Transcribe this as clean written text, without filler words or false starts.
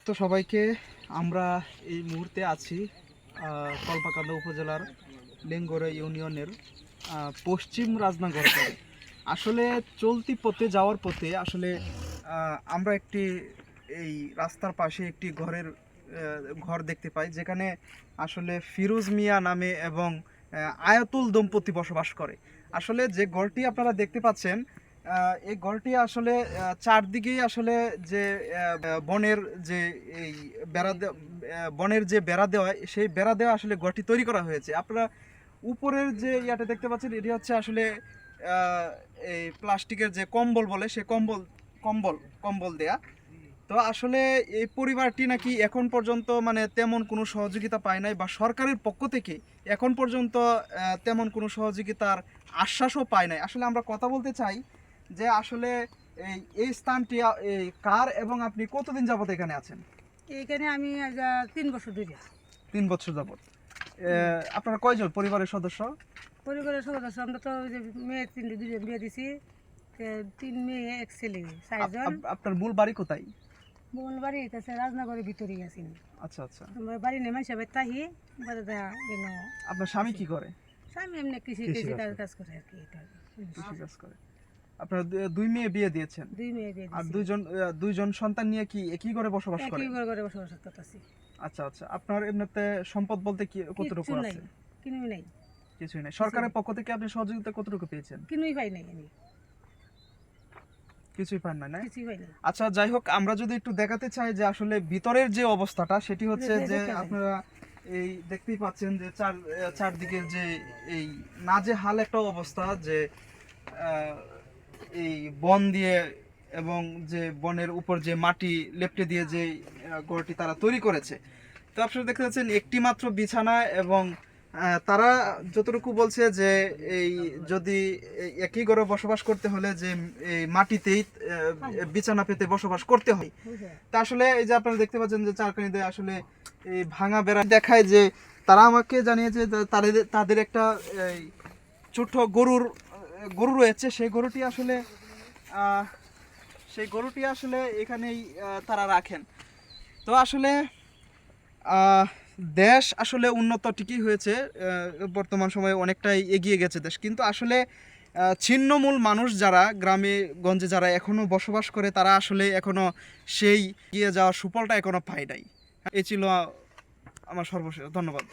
তো সবাইকে আমরা এই মুহূর্তে আছি কলপাকান্দা উপজেলার লেঙ্গরে ইউনিয়নের পশ্চিম রাজনাগর গ্রামে। আসলে চলতি পথে যাওয়ার পথে আসলে আমরা একটি এই রাস্তার পাশে একটি ঘর দেখতে পাই, যেখানে আসলে ফিরোজ মিয়া নামে এবং আয়াতুল দম্পতি বসবাস করে। আসলে যে ঘরটি আপনারা দেখতে পাচ্ছেন, এই ঘরটি আসলে চারদিকেই আসলে যে বনের যে এই বনের যে বেড়া দেওয়া, সেই বেড়া দেওয়া আসলে ঘরটি তৈরি করা হয়েছে। আপনারা উপরের যে ইয়াটা দেখতে পাচ্ছেন, এটি হচ্ছে আসলে এই প্লাস্টিকের যে কম্বল বলে, সে কম্বল কম্বল দেয়া। তো আসলে এই পরিবারটি নাকি এখন পর্যন্ত মানে তেমন কোনো সহযোগিতা পায় নাই, বা সরকারের পক্ষ থেকে এখন পর্যন্ত তেমন কোনো সহযোগিতার আশ্বাসও পায় নাই। আসলে আমরা কথা বলতে চাই যে আসলে এই স্থানটি এই কার, এবং আপনি কতদিন যাবত এখানে আছেন? এইখানে আমি 3 বছর ধরে। 3 বছর যাবত। আপনারা কয়জন পরিবারের সদস্য? পরিবারের সদস্য আমরা তো ওই যে মেয়ে 2জন বিয়ে দিছি, 3 মেয়ে 1 ছেলে, 4জন। আপনার মূল বাড়ি কোথায়? মূল বাড়ি হইতেছে রাজনগরের ভিতরেই আছি। আচ্ছা আচ্ছা। আমরা বাড়ি নেই হিসাবে তাহি আপনার স্বামী কি করে? স্বামী এমনি কৃষি কাজ করে আর কি। কৃষি কাজ করে। আপনারা 2 মেয়ে বিয়ে দিয়েছেন? 2 মেয়ে বিয়ে আর দিছি। দুইজন সন্তান নিয়ে কি একই ঘরে বসবাস করে? একই ঘরে বসবাস করতেছি। আচ্ছা আচ্ছা। আপনার এমনিতে সম্পদ বলতে কি কতটুকু আছে? কিনুই নাই। কিছুই নাই। সরকারের পক্ষ থেকে আপনি সহযোগিতা কতটুকু পেয়েছেন? কিনুই পাই নাই আমি। কিছুই পান না, না? কিছুই পাই নাই। আচ্ছা, যাই হোক, আমরা যদি একটু দেখাতে চাই যে আসলে ভিতরের যে অবস্থাটা, সেটি হচ্ছে যে আপনারা এই দেখতেই পাচ্ছেন যে চারদিকের যে এই নাজেহাল একটা অবস্থা, যে এই বন দিয়ে এবং যে বনের উপর যে মাটি লেপ্টে দিয়ে যে ঘরটি তারা তৈরি করেছে। তো আপনারা দেখতে পাচ্ছেন একটি মাত্র বিছানা, এবং তারা যতটুকু বলছে যে এই যদি একই ঘরে বসবাস করতে হলে যে এই মাটিতেই বিছানা পেতে বসবাস করতে হয়। তা আসলে এই যে আপনারা দেখতে পাচ্ছেন যে চারকানিতে আসলে এই ভাঙা বেড়া দেখায়, যে তারা আমাকে জানিয়েছে যে তাদের একটা ছোট গরু রয়েছে। সেই গরুটি আসলে এখানেই তারা রাখেন। তো আসলে দেশ আসলে উন্নত ঠিকই হয়েছে, বর্তমান সময়ে অনেকটাই এগিয়ে গেছে দেশ, কিন্তু আসলে ছিন্নমূল মানুষ যারা গ্রামে গঞ্জে যারা এখনো বসবাস করে, তারা আসলে এখনো সেই এগিয়ে যাওয়ার সুফলটা এখনো পায় নাই। এই ছিল আমার সর্বশেষ। ধন্যবাদ।